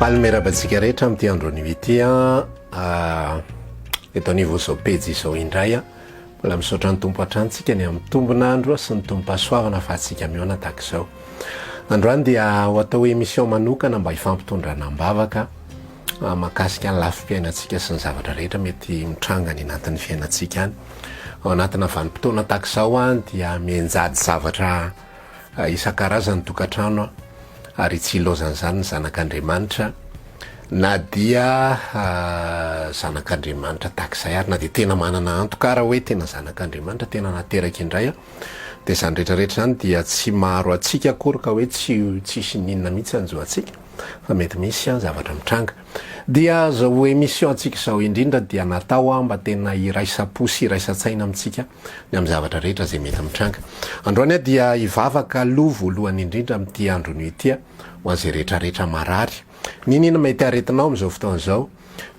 Palmerabatsika rehetra amin'ity androny ity eto anivo zao pejy izao indray mbola misaotra ny tompo hatrantsika ny amin'ny tombon'andro sy ny tompo-pahasoavana fa atsika mihoana tahaka izao. Androany dia ho atao hoe émission manokana mba hifampitondrana ambavaka mahakasika ny lafim-piainantsika sy ny zavatra rehetra mety mitranga ny anatin'ny fiainantsika any. Ao anatina vanim-potoana tahaka izao dia mianjady zavatra isan-karazany tokantrano ary tsy ilozan'izany ny zanak'Andriamanitra na dia zanak'Andriamanitra tahak'izay ary na dia tena manana antoka raha hoe tena zanak'Andriamanitra tena nateraka indray dia izany rehetrarehetra zany dia tsy maro atsika akory ka hoe tsisy ninona mihitsy anjoantsika fa mety misy zavatra mitranga. Dia zao émission antsika izao indrindra dia natao mba tena hiraisa-po sy hiraisa-tsaina amintsika ny amin'ny zavatra rehetra zay mety mitranga. Androany dia hivavaka aloha voalohany indrindra amin'ity androny ity ho an'izay rehetrarehetra marary. Ninona mety aretinao amin'izao fotoana izao?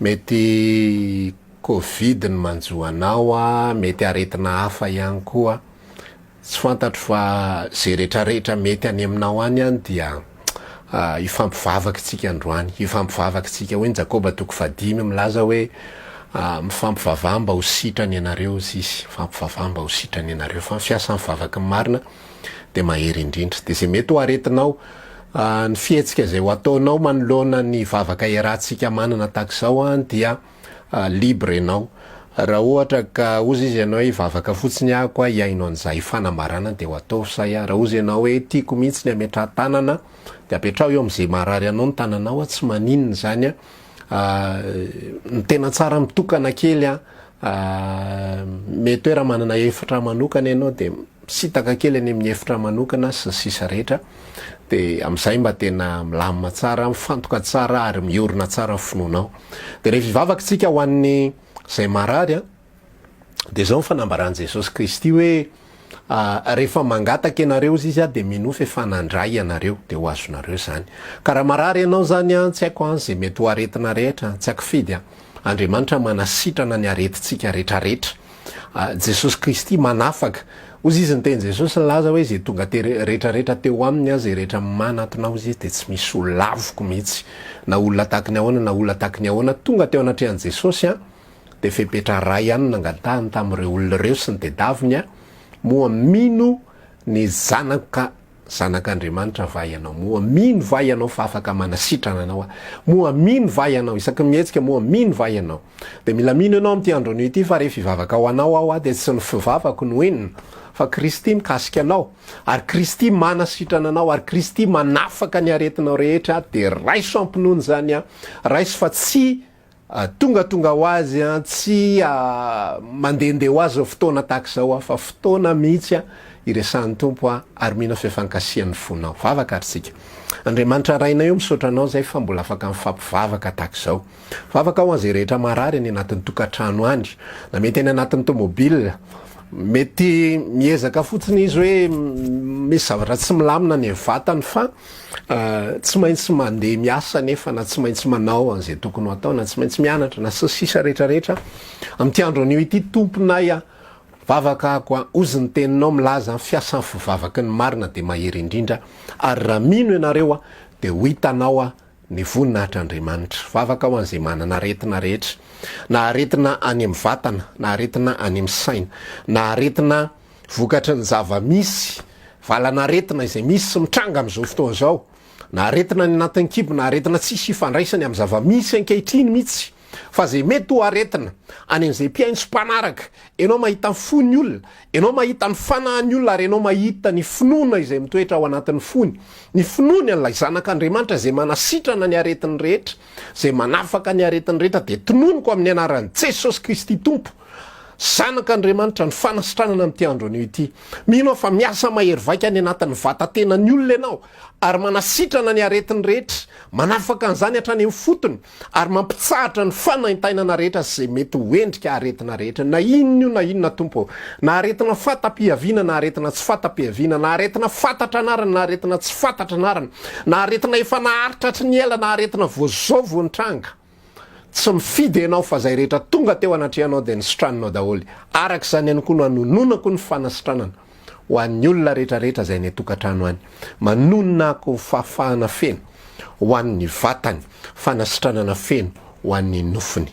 Mety Covid ny manjoanao mety aretina hafa ihany koa. Tsy fantatro fa zay rehetrarehetra mety any aminao any dia ifampivavaka tsika androany, ifampivavaka tsika hoe Jakoba 5 milaza hoe mifampivavaha mba ho sitrany ianareo sisy, mifampivavaha mba ho sitrany ianareo fa fiasa mivavaka ny marina dia mahery indrindra. Dia zay mety ho aretinao ny fihetsika zay ho ataonao manoloana ny vavaka iarahantsika manana tahaka izao dia libre ianao. Raha ohatra ka ozy izy ianao hoe vavaka fotsiny ahako iainao an'izay fanambarana dia ho atao say. Raha ozy ianao hoe tiako mihitsy ny ametraha tanana dia apetrao eo amin'izay marary anao ny tananao tsy maninona zany ny tena tsara mitokana kely mety hoe raha manana efitra manokana ianao dia misitaka kely any amin'ny efitra manokana sy ny sisa rehetra dia amin'izay mba tena milamina tsara, mifantoka tsara ary miorina tsara ny finoanao. Dia rehefa hivavaka tsika ho an'ny zay marary dia zao ny fanambaran'i Jesosy Kristy hoe rehefa mangataka ianareo izy dia minofy efa nandray ianareo dia ho azonareo zany. Ka raha marary ianao zany tsy haiko zay mety ho aretina rehetra tsy hakifidy Andriamanitra manasitrana ny aretintsika rehetrarehetra. Jesosy Kristy manafaka. Ozy izy nyteny Jesosy nilaza hoe zay tonga rehetrarehetra teo aminy zay rehetra manatonao izy dia tsy misy olona lavoko mihitsy na olona tahaka ny ahoana na olona tahaka ny ahoana tonga teo anatrehan'i Jesosy dia fepetra ray ihany nangatahany tamin'ireo olona ireo sy ny tedaviny moa mino ny zanak'Andriamanitra va ianao, moa mino va ianao fa afaka manasitrana anao moa mino va ianao isaky mihetsika moa mino va ianao. Dia mila mino ianao amin'ity androny ity fa rehefa hivavaka ho anao dia tsy ny fivavako no enina fa Kristy mikasika anao ary Kristy manasitrana anao ary Kristy manafaka ny aretinao rehetra dia raiso ampinoany zany raiso fa tsy tonga ho azy tsy mandehandeha ho azy fotoana tahaka izao fa fotoana mihitsy iresan'ny tompo ary mino fifankasian'ny fonao. Vavaka ary sika. Andriamanitra raina eo misaotra anao zay fa mbola afaka mifampivavaka tahaka izao. Vavaka ho an'izay rehetra marary any anatin'ny tokantrano any na mety any anatin'ny tomobile mety miezaka fotsiny izy hoe misy zavatra tsy milamina ny vatany fa tsy maintsy mandeha miasa nefa na tsy maintsy manao an'izay tokony ho atao na tsy maintsy mianatra na sisa rehetrarehetra amin'ity andron'io ity tomponay vavaka ako ozy ny teninao milaza fiasa ny fivavaka ny marina dia mahery indrindra ary raha mino ianareo dia ho hitanao ny voninahitr'Andriamanitra. Vavaka ho an'izay manana aretina rehetra na aretina any amin'ny vatana na aretina any amin'ny saina na aretina vokatry ny zava-misy valana aretina izay misy sy mitranga amin'izao fotoana izao na aretina ny anatin'ny kibo na aretina tsisy ifandraisany amin'ny zava-misy ankehitriny mihitsy fa zay mety ho aretina any amin'izay mpiaino sy mpanaraka ianao mahita ny fony olona, ianao mahita ny fanahin'ny olona ary ianao mahita ny finoana izay mitoetra ao anatin'ny fony, ny finoany an'ilay zanak'Andriamanitra zay manasitrana ny aretin'ny rehetra, zay manafaka ny aretin'ny rehetra dia tononiko amin'ny anaran'i Jesosy Kristy Tompo zanak'Andriamanitra ny fanasitranana amin'ity andron'io ity. Mino fa miasa mahery vaika any anatin'ny vatantenan'ny olona ianao ary manasitrana ny aretin'ny rehetra, manafaka an'izany hatrany amin'ny fotony ary mampitsahatra ny fanaintainana rehetra zay mety hoendrika aretina rehetra na inona io na inona tompo, na aretina fatam-piaviana na aretina tsy fatam-piaviana, na aretina fantatra anarana na aretina tsy fantatra anarana, na aretina efa naharitra hatry ny ela na aretina voazao voanitranga. Tsy mifidy ianao fa zay rehetra tonga teo anatrehanao dia nisitrananao daholo. Araka izany ihany koa no hanononako ny fanasitranana ho an'ny olona rehetrarehetra zay ny tokantrano any. Manonona ako fahafahana feno ho an'ny vatany, fanasitranana feno ho an'ny nofony.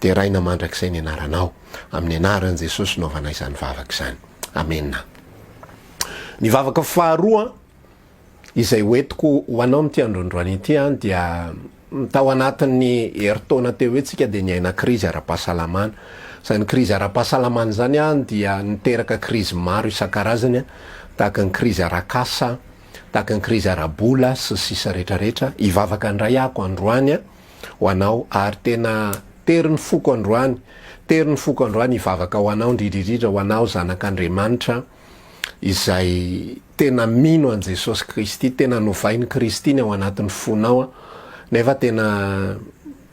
De raina mandrak'izay ny anaranao amin'ny anaran' Jesosy naovanay izany vavaka izany. Amena. Ny vavaka faharoa izay hoentiko ho anao amin'ity androandroany ity dia tao anatin'ny heritaona teo hoe tsika de niaina krizy ara-pahasalamana. Zany krizy ara-pahasalamana zany dia niteraka krizy maro isan-karazany tahaka ny krizy arakasa, tahaka ny krizy arabola sy sisa rehetrarehetra. Ivavaka andray ako androany ho anao ary tena terin'ny foko androany, terin'ny foko androany ivavaka ho anao indridridrindra ho anao zanak'Andriamanitra izay tena mino an Jesosy Kristy, tena novainy Kristy ny ao anatin'ny fonao, nefa tena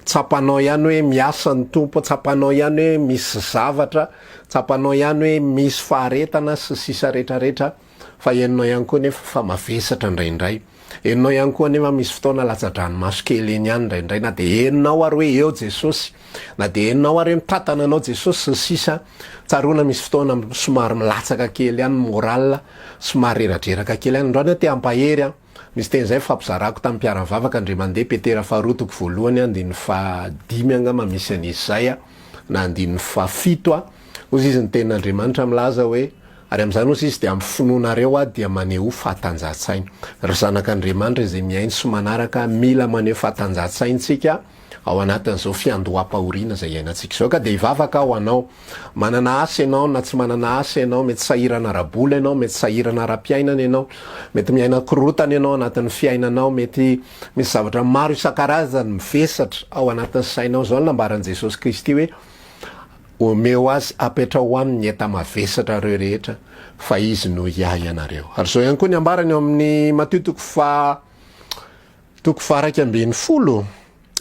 tsapanao ihany hoe miasa ny tompo, tsapanao ihany hoe misy zavatra, tsapanao ihany hoe misy faharetana sy sisa rehetrarehetra, fa henonao ihany koa nefa fa mavesatra indraindray. Henonao ihany koa nefa misy fotoana latsa-dranomaso kely eny ihany indraindray, na de henonao ary hoe eo Jesosy, na de henonao ary hoe mitantana anao Jesosy sy sisa. Tsaroana misy fotoana somary milatsaka kely ihany moral, somary reradreraka kely ihany. Androany te ampahery misy teny zay fampizarako tamin'ny mpiara-mivavaka Andry mandeha Petera faharotoko voalohany andin'ny fahadimy angamba misy an'izy zay na andin'ny fahafito ozy izy ny tenin'Andriamanitra milaza hoe ary am'izany ozy izy de amin'ny finoanareo dia maneho fahatanjahantsaina. Ry zanak'Andriamanitra izay miainy sy manaraka mila maneho fahatanjahantsaintsika ao anatin'izao fiandoham-pahoriana zay iainantsika zao. Ka de ivavaka ho anao, manana asa ianao na tsy manana asa ianao, mety sahirana arabola ianao, mety sahirana ara-piainana ianao, mety miaina korotana ianao anatin'ny fiainanao, mety misy zavatra maro isan-karazany mivesatra ao anatin'ny sainao. Zao nambaran' Jesosy Kristy hoe omeo azy apetra ho aminy eta mavesatra reo rehetra fa izy no iay anareo. Ary zao ihany koa ny ambarany eo amin'ny Mateo toko faraiky ambin'ny folo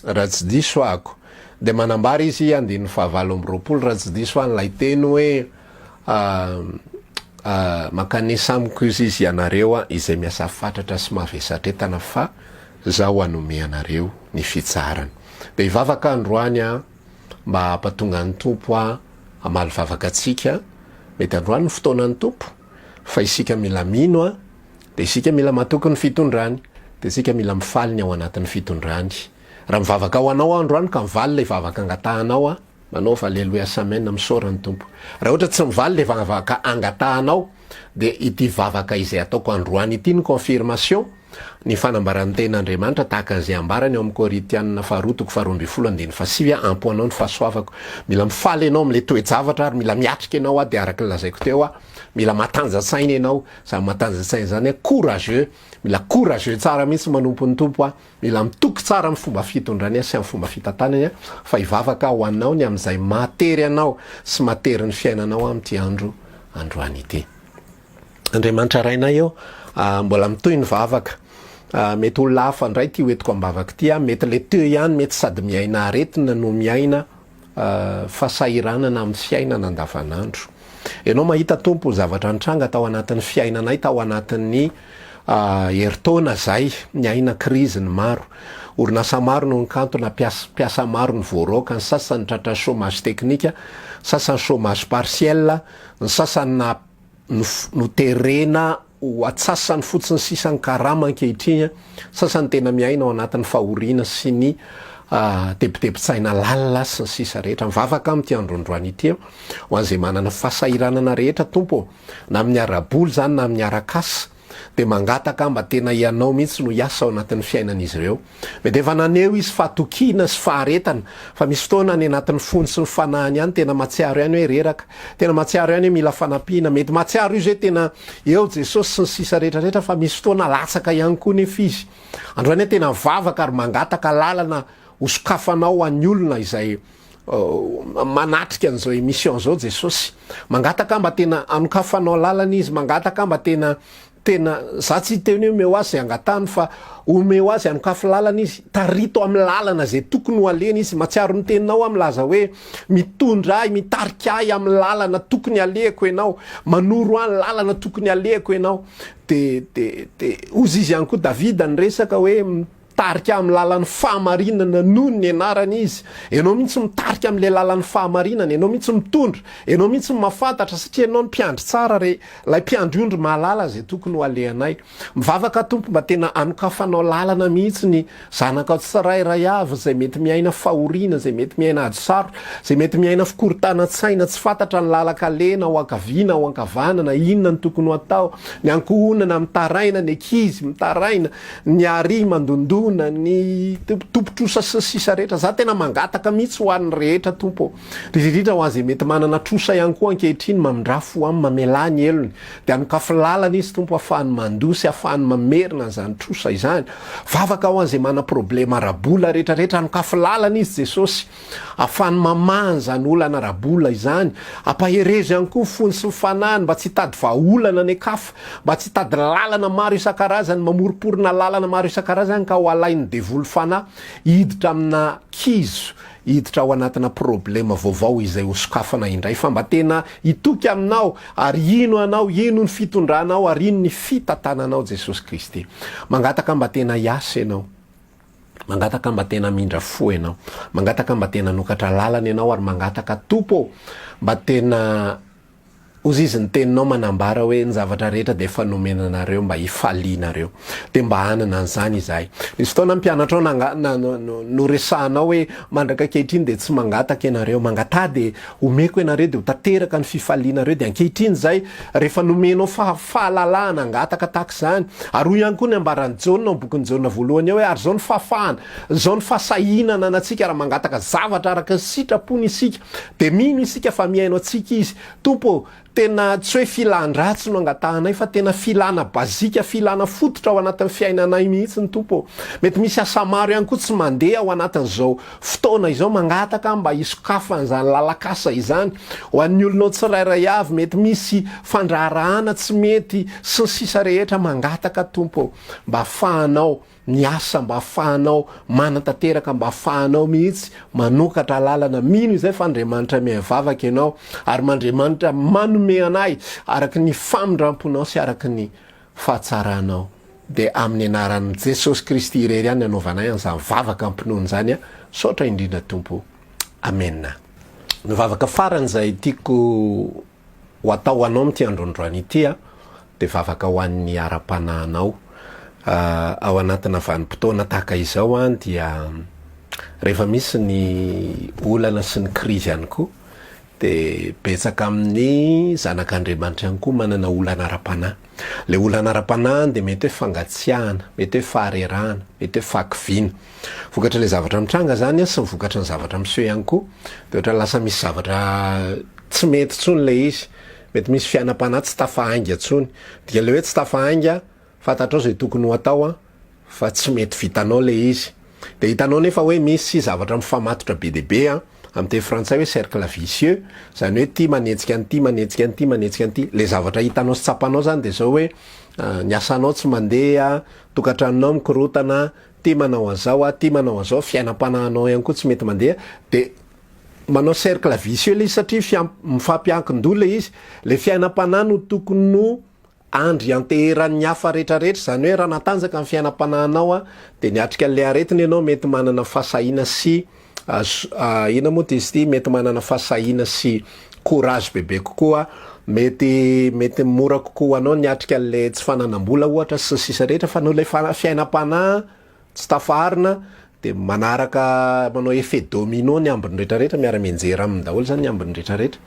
raha tsy diso ako, de manambara izy andin'ny fahavalo amby roapolo raha tsy diso an'lay teny hoe makanisa amiko izy ianareo izay miasa fatratra sy mavesatra etana fa zaho anome anareo ny fitsarany. De ivavaka androany mba hampatonga ny tompo amaly vavaka atsika, mety androany ny fotoanan'ny tompo fa isika mila mino de isika mila matoky ny fitondrany, de isika mila mifaly ny ao anatin'ny fitondrany. Raha mivavaka ho anao androany ka mivaly le vavaka angatahanao manao aleluia amen misaorany tompo. Raha ohatra tsy mivaly le vavaka angatahanao de ity vavaka izay ataoko androany ity ny confirmation ny fanambaran'ny tenin'Andriamanitra tahaka an'izay ambarany eo amin'ny Korintianina faharotoko faharoa amby folo andiny fasivy ampoanao ny fahasoavako. Mila mifaly ianao am'le toe-javatra ary mila miatrika ianao de araka lazaiko teo mila matanjatsaina ianao. Zany matanjatsaina zany courageux, mila courageux tsara mihitsy manompo ny tompo mila mitoky tsara amin'ny fomba fitondrany sy amin'ny fomba fitantanany fa ivavaka ho anao ny am'izay matery anao sy matery ny fiainanao amin'ity androany ity. Andriamanitra rainay eo mbola mitoy ny vavaka, mety olona hafa ndray ty hoetiko ambavaka ty mety le teo ihany, mety sady miaina aretina no miaina fahasahiranana amin'ny fiainana andavanandro. Ianao mahita tompo zavatra nitranga tao anatin'ny fiainanay, tao anatin'ny heritaona zay miaina kriziny maro, orinasa maro no nikantona, piasa maro ny voaroka, ny sasany tratra chômage technique, sasany chômage partiel, ny sasany no terena ho atsasany fotsiny sisany karama ankehitriny, sasany tena miaina ao anatin'ny fahoriana sy ny tebitebitsaina lalina sy ny sisa rehetra. Mivavaka amin'ity androandroany ity ho an'izay manana fahasahiranana rehetra tompo, na amin'ny araboly zany na amin'ny arakasa, de mangataka mba tena ianao mihitsy no hiasa ao anatin'ny fiainan'izy ireo. Mety efa naneo izy fatokina sy faharetana, fa misy fotoana any anatin'ny fony sy ny fanahany ihany tena matsiaro ihany hoe reraka, tena matsiaro ihany hoe mila fanampiana, mety matsiaro izy hoe tena eo Jesosy sy ny sisa rehetrarehetra, fa misy fotoana latsaka ihany koa nefa izy. Androany tena vavaka ary mangataka lalana hosokafanao an'ny olona izay manatrika an'izao émission zao Jesosy. Mangataka mba tena anokafanao lalana izy, mangataka mba tena za tsy teny hoe omeo azy angatany fa omeo azy anokafy lalana izy, tarito amin'ny lalana zay tokony ho alena izy. Matsiaro ny teninao am'laza hoe mitondra ahy, mitarika ahy amin'ny lalana tokony aleko ianao, manoro any lalana tokony aleko ianao. De ozy izy ihany koa Davida ny resaka hoe mitarika amin'ny lalan'ny fahamarinana noho ny anarana izy, ianao mihitsy mitarika amin'le lalan'ny fahamarinana, ianao mihitsy mitondra, ianao mihitsy mahafantatra satria ianao ny mpiandry tsara lay mpiandry ondry mahalala zay tokony ho alehanay. Mivavaka tompo mba tena anokafanao lalana mihitsy ny zanaka tsirairay avy zay mety miaina fahoriana, zay mety miaina ady sarotra, zay mety miaina fikorontanan-tsaina, tsy fantatra ny lalaka-lena ho ankaviana ho ankavanana, inona ny tokony ho atao, ny ankohonana mitaraina, ny ankizy mitaraina, ny ary mandondona, ny tompotrosa sy sisa rehetra. Za tena mangataka mihitsy ho an'ny rehetra tompo, ririndrindra ho azy mety manana trosa ihany koa ankehitriny, mamindrafo amin'ny mamela ny elony, de anokafy lalana izy tompo ahafahany mandosy, ahafahany mamerina zany trosa izany. Vavaka ho an'izay mana problema rabola rehetrarehetra, anokafy lalana izy Jesosy, ahafahany mamahany zany olana rabola izany, ampaherezo ihany koa fony sy mifanany mba tsy hitady vahaolana ny akafa, mba tsy hitady lalana maro isan-karazany, mamoriporina lalana maro isan-karazany ka ho alainy devolo fanahy, hiditra amina kizo, hiditra ao anatina problema vaovao izay ho sokafana indray. Fa mba tena hitoky aminao ary ino anao, ino ny fitondranao ary ino ny fitantananao Jesosy Kristy. Mangataka mba tena hiasa ianao, mangataka mba tena mindra fo ianao, mangataka mba tena nokatra lalana ianao, ary mangataka tompo mba tena ozy izy ny teninao manambara hoe ny zavatra rehetra de efa nomenanareo mba hifalianareo, de mba hanana an'izany izahay. Nisy fotoana mpianatra no resahanao hoe mandraka ankehitriny de tsy mangataka ianareo, mangatady omeko ianareo de ho tanteraka ny fifalianareo, de ankehitriny zay rehefa nomenao fahalalahana angataka tahaka zany. Ary hoy ihany koa ny ambaran'ny Jaona ao bokin'ny Jaona voalohany eo hoe ary zao ny fahafahana, zao ny fahasahinana anantsika raha mangataka zavatra araka ny sitrapony isika, de mino isika fa miaino antsika izy. Tompo, tena tsy hoe filan-dratsy no angatahanay fa tena filana bazika, filana fototra ao anatin'ny fiainanay mihitsy ny tompo. Mety misy asa maro ihany koa tsy mandeha ao anatin'izao fotoana izao, mangataka mba hisokafana izany lalakasa izany. Ho an'ny olonao tsirairay avy mety misy fandraharahana tsy mety sy ny sisa rehetra, mangataka tompo mba afahanao miasa, mba afahanao manatanteraka, mba afahanao mihitsy manokatra lalana. Mino izay fa Andriamanitra mihevavaka ianao, ary Andriamanitra manome anay araky ny famindramponao sy araky ny fahatsaranao. De amin'ny anaran'i Jesosy Kristy irery ihany anaovanay an'izany vavaka ampinoany zany a, saotra indrindra tompo. Amen. Ny vavaka farany zay tiako ho atao anao am'ty androandroany ity a, de vavaka ho an'ny ara-panahinao. Ao anatina vanim-potoana tahaka izao a, dia rehefa misy ny olana sy ny krizy ihany koa, de betsaka amin'ny zanak'Andriamanitra ihany koa manana olana ara-panahy. Le olana ara-panahy de mety hoe fangatsiahana, mety hoe faharerahana, mety hoe fahakiviana. Vokatra le zavatra mitranga zany a, sy mivokatra ny zavatra miseho ihany koa, de ohatra lasa misy zavatra tsy mety tsony le izy, mety misy fiainam-panahy tsy tafahainga tsony, dia le hoe tsy tafahainga fantatrao zay tokony ho atao a, fa tsy mety vitanao le izy. De hitanao nefa hoe misy zavatra mifamatotra be debe a, amin'ny teny frantsay hoe cercle vicieux, zany hoe ty manetsika an'ty, manetsika an'ty, manetsika an'ty. Le zavatra hitanao sy tsapanao zany de zao hoe ny asanao tsy mandeha, tokantranonao mikorotana, ty manao an'zao a, ty manao an'zao, fiainam-panahinao ihany koa tsy mety mandeha, de manao cercle vicieux le izy satria mifampiankin-doha le izy. Le fiainam-panahy no tokony no andry anteheran'ny hafa rehetrarehetra, zany hoe raha natanjaka ny fiainam-panahinao a, de niatrika an'le aretiny ianao mety manana fahasahina sy ina moa ty izy ty, mety manana fahasahina sy courage bebe kokoa, mety mora kokoa anao niatrika an'le tsy fananam-bola ohatra sy sisa rehetra, fa no le fiainam-panahy tsy tafarina de manaraka manao effet domino ny ambiny rehetrarehetra, miara-menjera aminy daholo zany ny ambiny rehetrarehetra.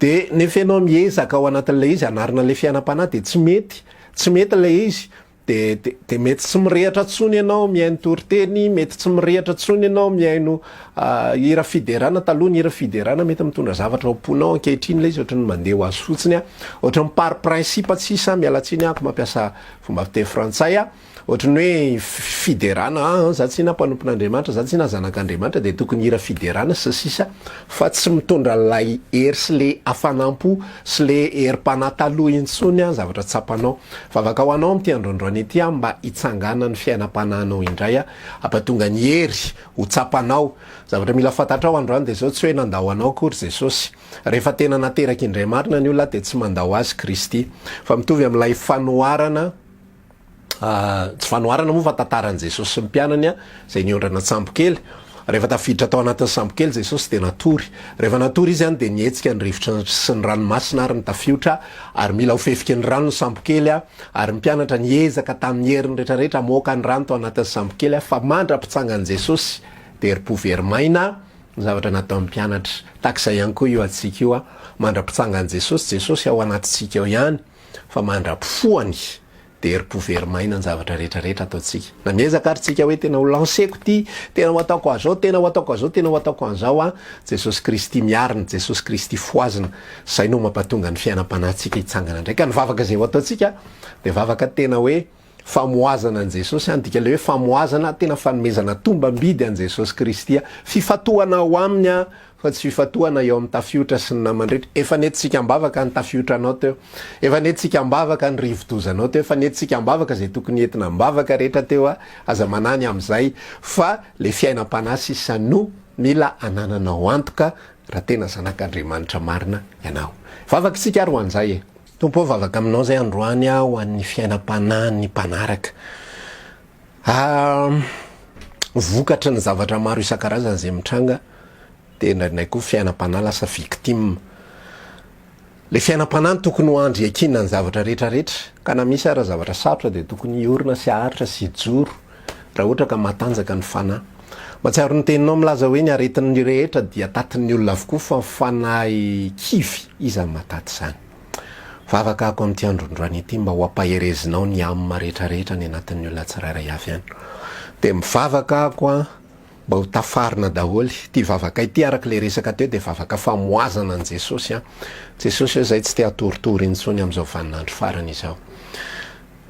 De nefa ianao miezaka ao anatin'le izy anarina le fiainam-panahy de tsy mety le izy, de mety tsy mirehatra tsony ianao miaino toriteny, mety tsy mirehatra tsony ianao miaino hira fiderana. Taloha ny hira fiderana mety mitondra zavatra amponao, ankehitriny le izy ohatry ny mandeha ho azy fotsiny a, ohatry ny par principe tsisa, mialatsiny ako mampiasa fomba fiteny frantsay a, ohatry ny hoe fiderana, za tsy na mpanompon'Andriamanitra, za tsy na zanak'Andriamanitra, de tokony hira fiderana sy sisa, fa tsy mitondra lay hery sy le afanampo sy le herim-panahy taloha intsony a, zavatra tsapanao. Vavaka ho anao am'ty androandroany ity a, mba hitsangana ny fiainam-panahinao indray a, ampatonga ny hery ho tsapanao. Zavatra mila fantatrao androany de zao, tsy hoe nandao anao akory Jesosy, rehefa tena nateraky indray marina ny olona de tsy mandao azy Kristy, fa mitovy amin'ilay fanoharana tsy fanoarana moa fa tantaran' Jesosy sy ny mpianany a zay niondrana tsambokely. Rehefa tafiditra tao anatin'ny sambokely Jesosy de natory. Rehefa natory izy any de nietsika ny rivotra sy ny ranomasina ary ny tafiotra, ary mila ho fefika ny rano ny sambokely a, ary ny mpianatra niezaka tamin'ny heriny rehetrarehetra moka ny rano tao anatin'ny sambokely a, fa mandra-pitsangan' Jesosy de ry-poverymaina ny zavatra nataon'ny mpianatra. Takizay ihany koa io atsika io a, mandra-pitsangan' Jesosy ao anatitsika ao ihany, fa mandra-pifoany de ry-poverymaina ny zavatra rehetrarehetra ataotsika. Na miezaka ary tsika hoe tena ho lanseko ty, tena ho ataoko azao, tena ho ataoko azao, tena ho ataoko an'izao a, Jesosy Kristy miarina, Jesosy Kristy foazina. Zay no mampatonga ny fiainam-panahintsika hitsangana ndray. Ka ny vavaka zay ho ataotsika de vavaka tena hoe famoazana an Jesosy, andika le hoe famoazana tena fanomezana tombam-bidy an Jesosy Kristy a, fifatohana ao aminy a, fa tsy fifatohana eo amin'ny tafiotra sy ny namandrehetra. Efa nentsika ambavaka ny tafiotranao teo, efa nentsika ambavaka ny rivodozanao teo, efa nentsika ambavaka zay tokony entina ambavaka rehetra teo a, aza manany am'izay, fa le fiainam-panahy sisa no mila anananao antoka raha tena zanak'Andriamanitra marina ianao. Vavaka isika ary ho an'izay e. Tompo ao vavaka aminao zay androany a ho an'ny fiainam-panahy ny mpanaraka. Vokatra ny zavatra maro isan-karazany zay mitranga, de ndraindray koa fiainam-panahy lasa victime. Le fiainam-panahy tokony ho andriakina ny zavatra rehetrarehetra, ka na misy ara zavatra sarotra de tokony iorina sy aharitra sy ijoro raha ohatra ka matanjaka ny fanahy. Matsiaro ny teninao milaza hoe ny aretin'ny rehetra dia tatin'ny olona avokoa, fa fanahy kivy iza mataty zany. Vavaka ako amin'ity androndroany ity mba ho ampaherezinao ny amina rehetrarehetra ny anatin'ny olona tsirairay avy ihany. De mivavaka ako a mba ho tafarina daholy. Ty vavaka ity araka le resaka teo de vavaka famoazana an Jesosy a. Jesosy zay tsy te atoritory intsony am'izao vaninandro farany izao.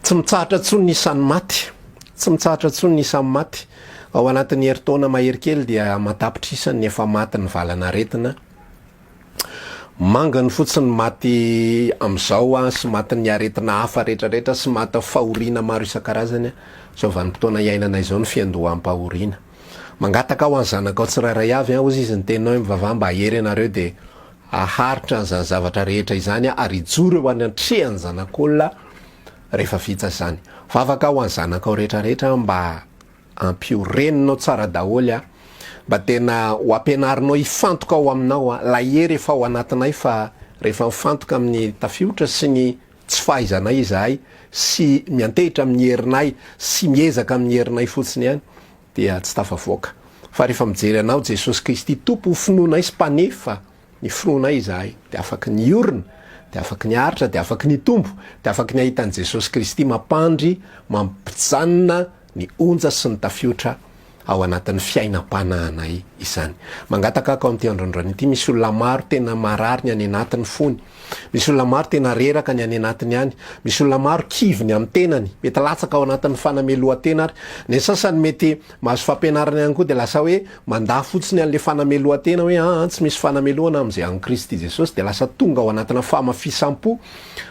Tsy mitsahatra tsony ny isan'ny maty, tsy mitsahatra tsony ny isan'ny maty. Ao anatin'ny herintaona mahery kely dia matapitra isany ny efa maty ny valana aretina. Mangany fotsiny maty am'izao a, sy maty ny aretina hafa rehetrarehetra, sy maty fahoriana maro isan-karazany a. Zao vanim-potoana iainana izao ny fiandoham-pahoriana. Mangataka ao any zanakao tsirairay avy a, ozy izy ny teninao mivavaha mba ahery anareo de aharitra an'izany zavatra rehetra izany a, ary ijoro eo anatrehan'ny zanak'olona rehefa vita zany. Vavaka ao any zanakao rehetrarehetra mba ampioreninao tsara daholy a, mba tena ho ampianarinao hifantoka ao aminao a, la hery efa ao anatinay fa rehefa mifantoka amin'ny tafiotra sy ny tsy fahaizanay izahay, sy miantehitra amin'ny herinay, sy miezaka amin'ny herinay fotsiny ihany, dia tsy tafavoaka. Fa rehefa mijery anao Jesosy Kristy tompo finoanay sy mpanefa ny finoanay izahay, de afaky ny orina, de afaky ny aritra, de afaky ny tompo, de afaky ny ahitan'i Jesosy Kristy mampandry, mampijanona ny onja sy ny tafiotra ao anatin'ny fiainam-panahinay izany. Mangataka ako amin'ity androndroany ity, misy olona maro tena marary ny any anatin'ny fony, misy olona maro tena reraka ny any anatiny any, misy olona maro kivy ny amin'ny tenany, mety latsaka ao anatin'ny fanamelohan-tena ary. Ny sasany mety mahazo fampianarana ihany koa de lasa hoe mandà fotsiny an'le fanamelohan-tena hoe tsy misy fanamelohana amin'izay an'i Kristy Jesosy, de lasa tonga ao anatina famafisam-po,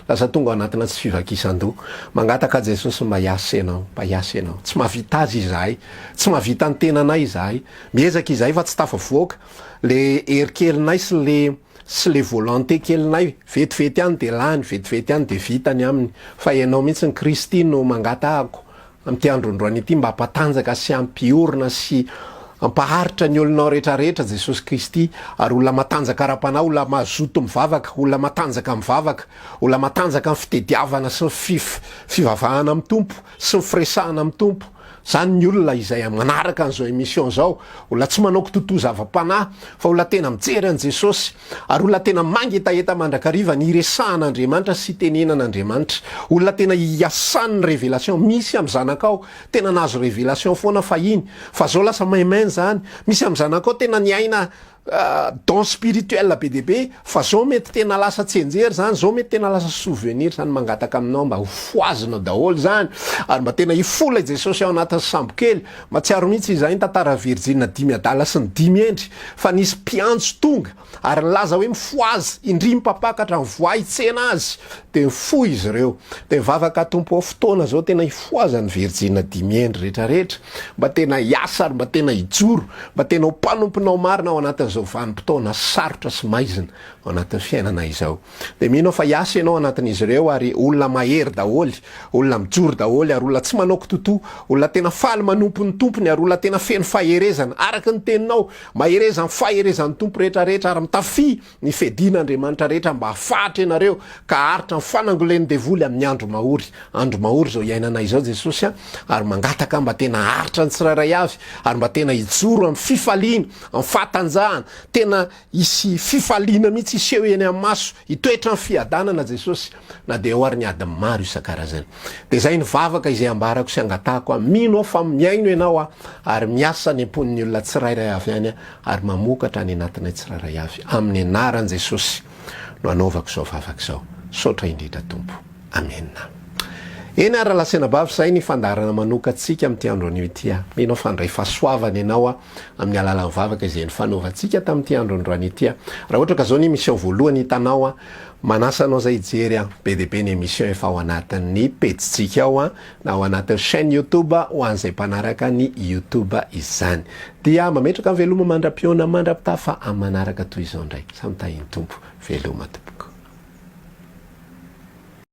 lasa tonga ao anatina tsy fivakisan-doha. Mangataka Jesosy mba hiasa ianao, mba hiasa ianao. Tsy mahavita azy izahay, tsy mahavita ny tenanay izahay, miezaka izahay fa tsy tafavoaka. Le herikelinay sy le volonté kelinay vetivety any de lany, vetivety any de vitany aminy, fa ianao mihitsy ny Kristy no mangatahako amin'ity androndroany ity mba hampatanjaka sy ampiorina sy ampaharitra ny olonao rehetrarehetra Jesosy Kristy, ary olona matanjaka ara-panahy, olona mazoto mivavaka, olona matanjaka mivavaka, olona matanjaka amin'ny fitediavana sy ny fivavahana amin'ny tompo sy ny firesahana amin'ny tompo. Zany ny olona izay manaraka an'izao émission zao, olona tsy manao kitoto zava-panahy, fa olona tena mijery an Jesosy, ary olona tena mangetaheta mandrakariva ny iresahan'Andriamanitra sy tenenan'Andriamanitra, olona tena hiasany ny révélation. Misy amin'ny zanakao tena nazo révélation foana fa iny, fa zao lasa maimainy zany. Misy amin'ny zanakao tena niaina don spirituel be de be, fa zao mety tena lasa tsenjery zany, zao mety tena lasa souvenir zany. Mangataka aminao mba ho foazinao daholo zany, ary mba tena hifola Jesosy ao anatin'ny sambokely. Matsiaro mihitsy izay ny tantara Virjina 10 adala sy ny 10 endry, fa nisy mpiantso tonga ary laza hoe mifoazy, indry mipapakatra ny voay tsena azy, de mifoy izy ireo. De mivavaka tompo ao fotoana zao tena hifoazany Virjina 10 endry rehetrarehetra, mba tena hiasa ary mba tena hijoro, mba tena ho mpanomponao marina ao anatin'ny zao vanim-potoana sarotra sy maizina ao anatin'ny fiainana izao. De mino fa hiasa ianao anatin'izy ireo ary olona mahery daholy, olona mijory daholy ary olona tsy manao kitoto, olona tena faly manompo ny tompony ary olona tena feno faherezana araka ny teninao, maherezany faherezan'ny tompo rehetrarehetra ary mitafi ny fedin'Andriamanitra rehetra mba hafahatra ianareo ka haritra ny fanangoleny devoly amin'ny andro mahory zao iainana izao Jesosy ary mangataka mba tena haritra ny tsirairay avy ary mba tena hijoro amin'ny fifaliana, amin'ny fahatanjahana, tena isy fifaliana mihitsy iseho eny amin'ny maso, hitoetra ny fiadanana Jesosy na de ao ary ny adiny maro isan-karazany. De zay ny vavaka izay ambarako sy angatahako mino fa miaino ianao ary miasa ny amponin'ny olona tsirairay avy any ary mamokatra ny anatinay tsirairay avy amin'ny anaran'i Jesosy no anaovako zao vavaka zao. Sotra indrindra Tompo. Amen. Eny ara lasena bavy zay ny fandarana manoka atsika amin'ity andro anio ity. Mino fandray fahasoavana ianao amin'ny alalan'ny vavaka izay nifanaovantsika tamin'ity andro androany ity. Raha ohatra ka zao ny émission voalohany hitanao manasa anao zay hijery be de be ny émission efa ao anatin'ny pejitsika ao na ao anatin'ny chaîne YouTube ho an'izay mpanaraka ny YouTube izany. Dia mametraka veloma mandra-piona mandra-pitafa amin'ny manaraka toy izao ndray. Samy tahiny Tompo veloma.